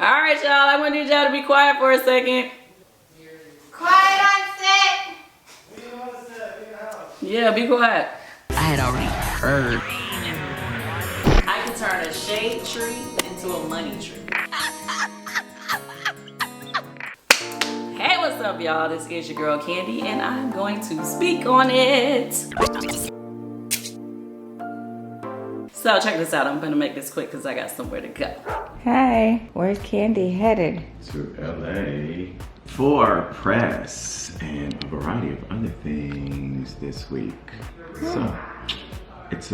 Alright, y'all, I'm gonna need y'all to be quiet for a second. Quiet on set. Yeah, be quiet. I had already heard. I can turn a shade tree into a money tree. Hey, what's up, y'all? This is your girl Candy, and I'm going to speak on it. So check this out. I'm gonna make this quick because I got somewhere to go. Hi, where's Candy headed? To LA for press and a variety of other things this week. So it's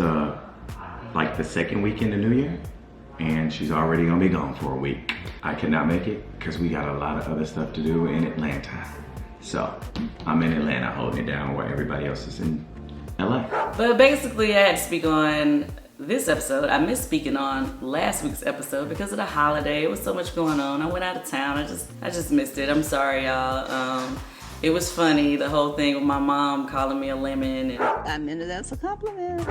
like the second weekend of New Year, and she's already gonna be gone for a week. I cannot make it because we got a lot of other stuff to do in Atlanta. So I'm in Atlanta holding it down while everybody else is in LA. But basically, I had to speak on this episode. I missed speaking on last week's episode because of the holiday. It was so much going on. I went out of town. I just missed it. I'm sorry, y'all. It was funny, the whole thing with my mom calling me a lemon, and I meant it as a compliment.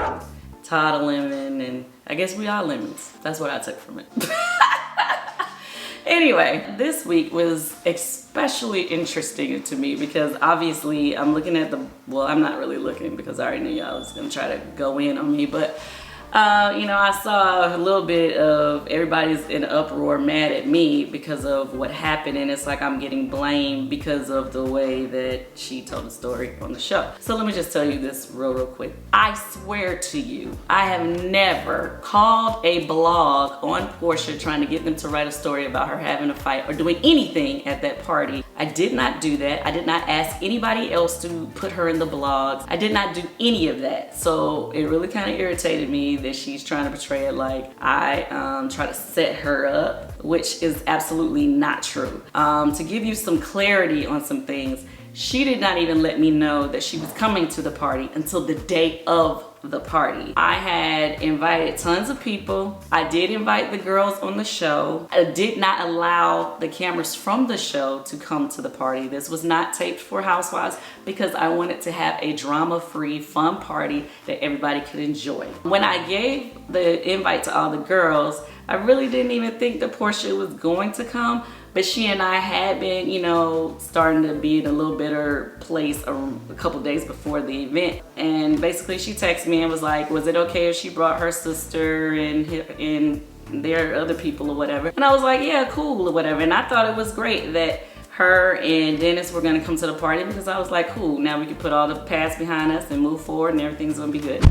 Todd a lemon, and I guess we are lemons. That's what I took from it. Anyway, this week was especially interesting to me because obviously I'm looking at well, I'm not really looking because I already knew y'all was gonna try to go in on me, but you know, I saw a little bit of everybody's in uproar mad at me because of what happened, and it's like I'm getting blamed because of the way that she told the story on the show. So let me just tell you this real quick. I swear to you, I have never called a blog on Portia trying to get them to write a story about her having a fight or doing anything at that party. I did not do that. I did not ask anybody else to put her in the blogs. I did not do any of that. So it really kind of irritated me that she's trying to portray it like I try to set her up, which is absolutely not true. To give you some clarity on some things, she did not even let me know that she was coming to the party until the day of the party. I had invited tons of people. I did invite the girls on the show. I did not allow the cameras from the show to come to the party. This was not taped for Housewives because I wanted to have a drama-free, fun party that everybody could enjoy. When I gave the invite to all the girls, I really didn't even think that Portia was going to come, but she and I had been, you know, starting to be in a little better place a couple days before the event. And basically she texted me and was like, was it okay if she brought her sister and their other people or whatever? And I was like, yeah, cool or whatever. And I thought it was great that her and Dennis were gonna come to the party because I was like, cool, now we can put all the past behind us and move forward and everything's gonna be good.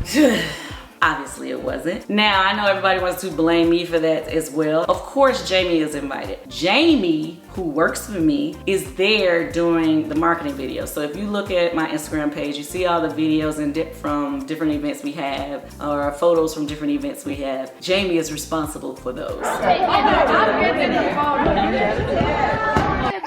Obviously it wasn't. Now, I know everybody wants to blame me for that as well. Of course, Jamie is invited. Jamie, who works for me, is there doing the marketing video. So if you look at my Instagram page, you see all the videos from different events we have, or photos from different events we have. Jamie is responsible for those.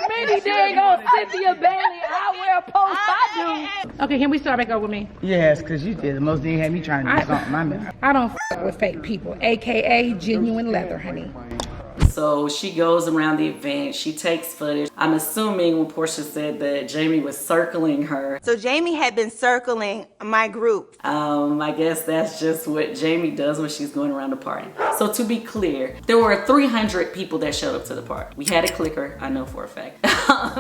Many dang on Cynthia Bailey, I wear a post I do. Okay, can we start back over with me? Yes, because you did the most thing had me trying to do something. I don't f with fake people, AKA genuine leather, honey. So she goes around the event, she takes footage. I'm assuming when Portia said that Jamie was circling her. So Jamie had been circling my group. I guess that's just what Jamie does when she's going around the party. So to be clear, there were 300 people that showed up to the party. We had a clicker, I know for a fact.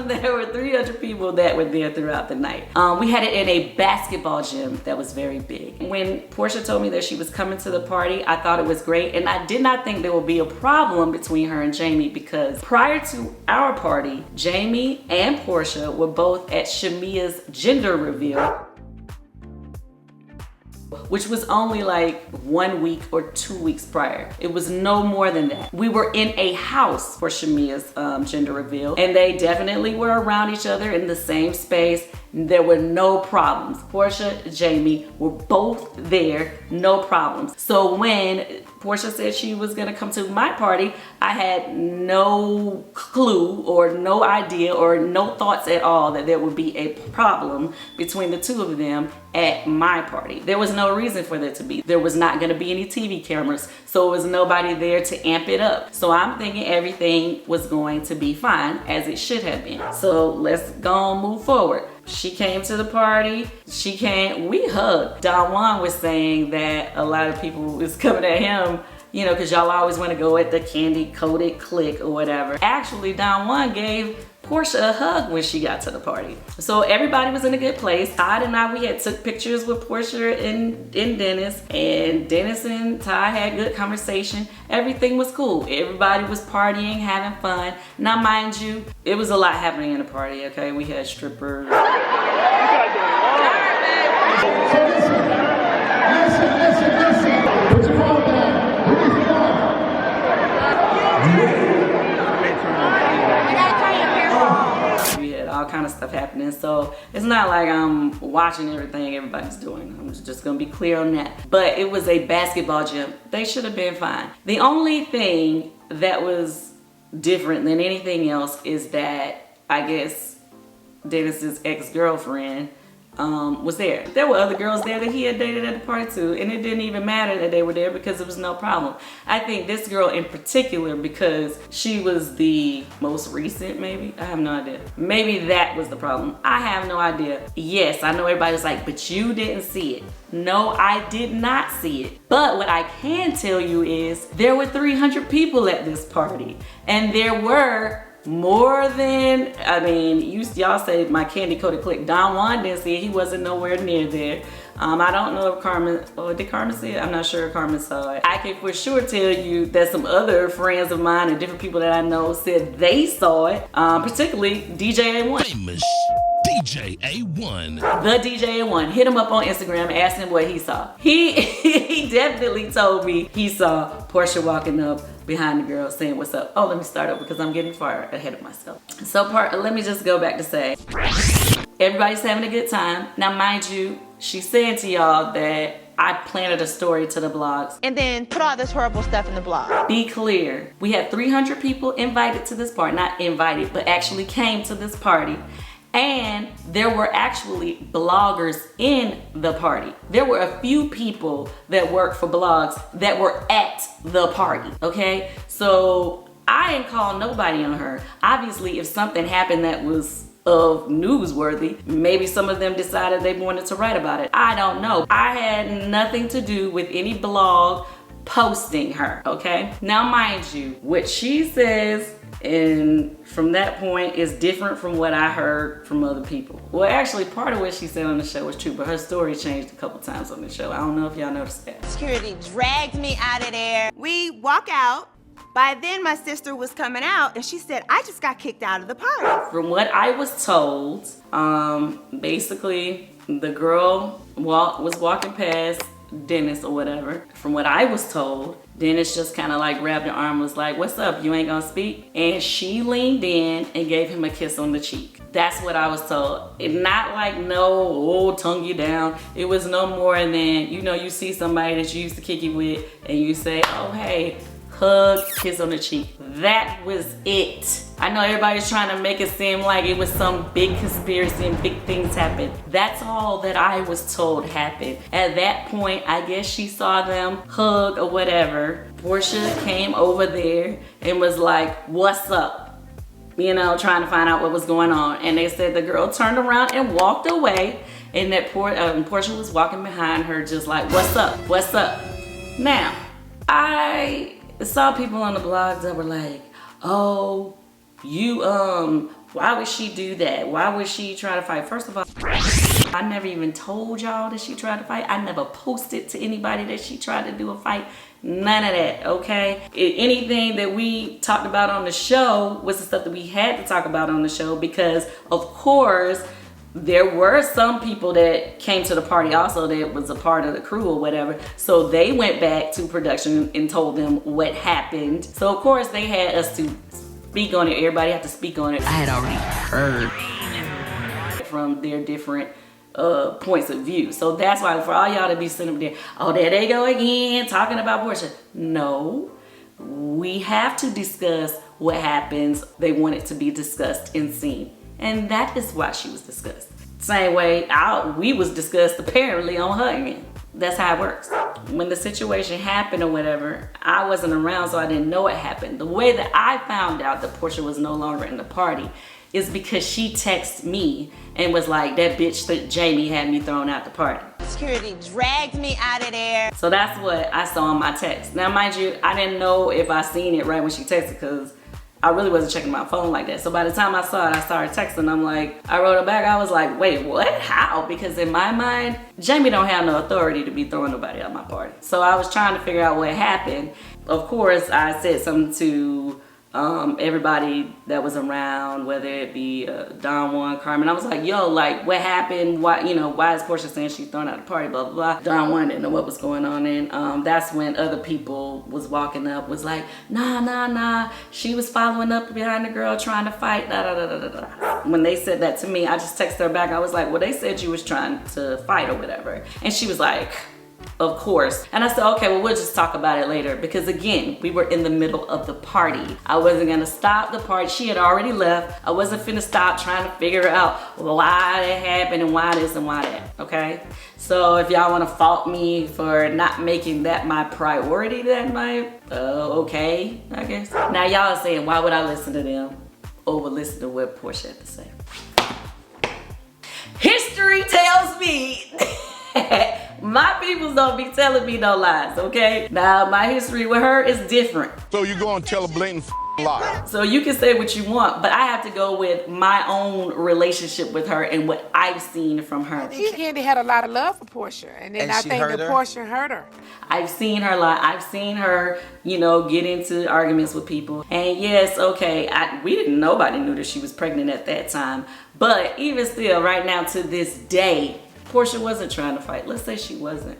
There were 300 people that were there throughout the night. We had it in a basketball gym that was very big. When Portia told me that she was coming to the party, I thought it was great, and I did not think there would be a problem between her and Jamie because prior to our party, Jamie and Portia were both at Shamia's gender reveal, which was only like 1 week or 2 weeks prior. It was no more than that. We were in a house for Shamia's gender reveal, and they definitely were around each other in the same space. There were no problems. Portia, Jamie were both there, no problems. So when Portia said she was gonna come to my party, I had no clue or no idea or no thoughts at all that there would be a problem between the two of them at my party. There was no reason for there to be. There was not gonna be any TV cameras, so it was nobody there to amp it up. So I'm thinking everything was going to be fine, as it should have been. So let's go and move forward. She came to the party, we hugged. Don Juan was saying that a lot of people was coming at him, you know, because y'all always want to go at the candy coated clique or whatever. Actually, Don Juan gave Portia a hug when she got to the party. So everybody was in a good place. Todd and I, we had took pictures with Portia and Dennis, and Dennis and Todd had good conversation. Everything was cool. Everybody was partying, having fun. Now mind you, it was a lot happening in the party, okay? We had strippers. We had all kind of stuff happening, so it's not like I'm watching everything everybody's doing. I'm just gonna be clear on that. But it was a basketball gym. They should have been fine. The only thing that was different than anything else is that I guess Dennis's ex-girlfriend was there. There were other girls there that he had dated at the party too, and it didn't even matter that they were there because it was no problem. I think this girl in particular, because she was the most recent, maybe, I have no idea. Maybe that was the problem. I have no idea. Yes, I know everybody's like, but you didn't see it. No, I did not see it. But what I can tell you is there were 300 people at this party, and there were more than, I mean, y'all say my candy coated clique. Don Juan didn't see it. He wasn't nowhere near there. I don't know if Carmen, did Carmen see it? I'm not sure if Carmen saw it. I can for sure tell you that some other friends of mine and different people that I know said they saw it, particularly DJ A1. Famous DJ A1. The DJ A1. Hit him up on Instagram, asked him what he saw. He definitely told me he saw Portia walking up behind the girl saying what's up. Oh, let me start over because I'm getting far ahead of myself. So let me just go back to say, everybody's having a good time. Now mind you, she's saying to y'all that I planted a story to the blogs. And then put all this horrible stuff in the blog. Be clear, we had 300 people invited to this party. Not invited, but actually came to this party. And there were actually bloggers in the party. There were a few people that work for blogs that were at the party, okay? So I didn't call nobody on her. Obviously, if something happened that was of newsworthy, maybe some of them decided they wanted to write about it. I don't know. I had nothing to do with any blog posting her, okay? Now mind you, what she says and from that point is different from what I heard from other people. Well, actually, part of what she said on the show was true, but her story changed a couple times on the show. I don't know if y'all noticed that. Security dragged me out of there. We walk out. By then, my sister was coming out, and she said, I just got kicked out of the party. From what I was told, basically, the girl was walking past Dennis or whatever. From what I was told, Dennis just kind of like grabbed her arm and was like, what's up, you ain't gonna speak? And she leaned in and gave him a kiss on the cheek. That's what I was told. It not like no, tongue you down. It was no more than, you know, you see somebody that you used to kick it with and you say, oh, hey, hug, kiss on the cheek. That was it. I know everybody's trying to make it seem like it was some big conspiracy and big things happened. That's all that I was told happened. At that point, I guess she saw them hug or whatever. Portia came over there and was like, what's up? You know, trying to find out what was going on. And they said the girl turned around and walked away, and that Portia was walking behind her just like, what's up? What's up? Now, I saw people on the blogs that were like, oh, you, why would she do that? Why would she try to fight? First of all, I never even told y'all that she tried to fight. I never posted to anybody that she tried to do a fight. None of that, okay? Anything that we talked about on the show was the stuff that we had to talk about on the show because, of course, there were some people that came to the party also that was a part of the crew or whatever. So they went back to production and told them what happened. So, of course, they had us to speak on it. Everybody had to speak on it. I had already heard from their different points of view. So that's why for all y'all to be sitting up there, oh, there they go again, talking about Portia. No, we have to discuss what happens. They want it to be discussed and seen. And that is why she was discussed. Same way we was discussed apparently on her end. That's how it works. When the situation happened or whatever, I wasn't around, so I didn't know what happened. The way that I found out that Portia was no longer in the party is because she texted me and was like, that bitch that Jamie had me thrown out the party. Security dragged me out of there. So that's what I saw in my text. Now, mind you, I didn't know if I seen it right when she texted because I really wasn't checking my phone like that. So by the time I saw it, I started texting. I'm like, I wrote it back. I was like, wait, what? How? Because in my mind, Jamie don't have no authority to be throwing nobody out my party. So I was trying to figure out what happened. Of course, I said something to everybody that was around, whether it be Don Juan, Carmen. I was like, yo, like, what happened? Why, you know, why is Portia saying she's throwing out the party, blah, blah, blah. Don Juan didn't know what was going on. And that's when other people was walking up, was like, nah. She was following up behind the girl trying to fight, da, da, da, da, da. When they said that to me, I just texted her back. I was like, well, they said you was trying to fight or whatever. And she was like, of course. And I said, okay, well, we'll just talk about it later. Because again, we were in the middle of the party. I wasn't gonna stop the party. She had already left. I wasn't finna stop trying to figure out why that happened and why this and why that, okay? So if y'all wanna fault me for not making that my priority that night, okay, I guess. Now y'all are saying, why would I listen to them over listen to what Portia had to say? History tells me my peoples don't be telling me no lies, okay? Now, my history with her is different. So you go and tell a blatant lie. So you can say what you want, but I have to go with my own relationship with her and what I've seen from her. I think Candy had a lot of love for Portia, and then I think that Portia hurt her. I've seen her lie. I've seen her, you know, get into arguments with people. And yes, okay, nobody knew that she was pregnant at that time. But even still, right now to this day, Portia wasn't trying to fight. Let's say she wasn't.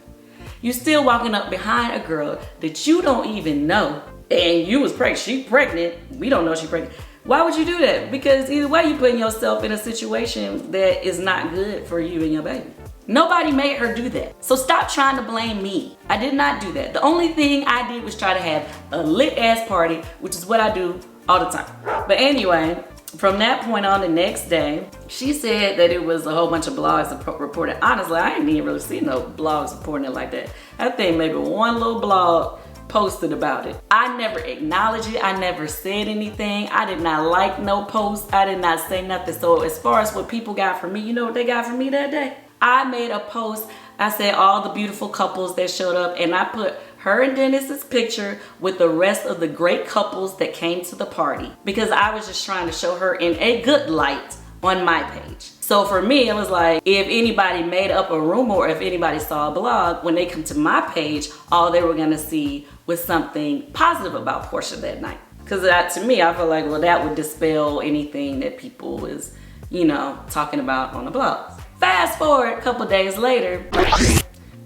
You still walking up behind a girl that you don't even know, and you was pregnant. She pregnant. We don't know she's pregnant. Why would you do that? Because either way, you're putting yourself in a situation that is not good for you and your baby. Nobody made her do that. So stop trying to blame me. I did not do that. The only thing I did was try to have a lit ass party, which is what I do all the time. But anyway, from that point on, the next day, she said that it was a whole bunch of blogs that reported. Honestly, I didn't even really see no blogs reporting it like that. I think maybe one little blog posted about it. I never acknowledged it. I never said anything. I did not like no post. I did not say nothing. So as far as what people got from me, you know what they got from me that day? I made a post. I said all the beautiful couples that showed up, and I put her and Dennis's picture with the rest of the great couples that came to the party, because I was just trying to show her in a good light on my page. So for me, it was like, if anybody made up a rumor or if anybody saw a blog, when they come to my page, all they were gonna see was something positive about Portia that night. Because to me, I feel like, well, that would dispel anything that people was, you know, talking about on the blogs. Fast forward a couple days later,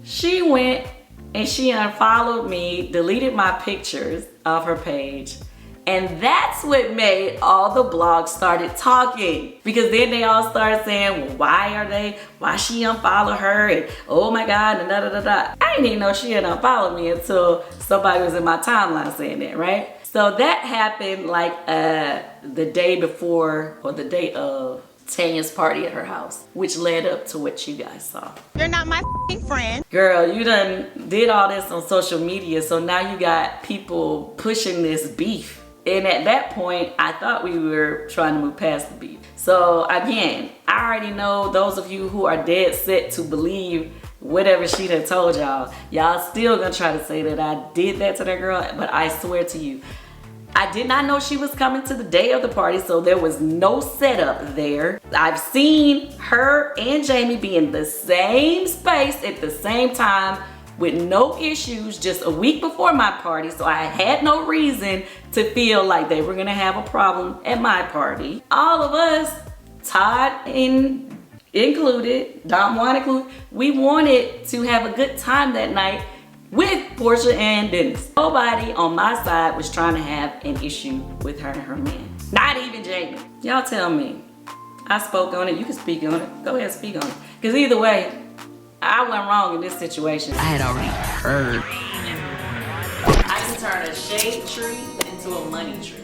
she went and she unfollowed me, deleted my pictures off her page. And that's what made all the blogs started talking. Because then they all started saying, well, why she unfollowed her? And oh my God, and da da da da. I didn't even know she had unfollowed me until somebody was in my timeline saying that, right? So that happened like the day before or the day of Tanya's party at her house, which led up to what you guys saw. You're not my friend. Girl, you done did all this on social media, so now you got people pushing this beef. And at that point, I thought we were trying to move past the beef. So again, I already know those of you who are dead set to believe whatever she done told y'all, y'all still gonna try to say that I did that to that girl, but I swear to you, I did not know she was coming to the day of the party, so there was no setup there. I've seen her and Jamie be in the same space at the same time with no issues just a week before my party, so I had no reason to feel like they were gonna have a problem at my party. All of us, Todd included, Don Juan included, we wanted to have a good time that night with Portia and Dennis. Nobody on my side was trying to have an issue with her and her man. Not even Jamie. Y'all tell me. I spoke on it. You can speak on it. Go ahead and speak on it. Because either way, I went wrong in this situation. I had already heard. I can turn a shade tree into a money tree.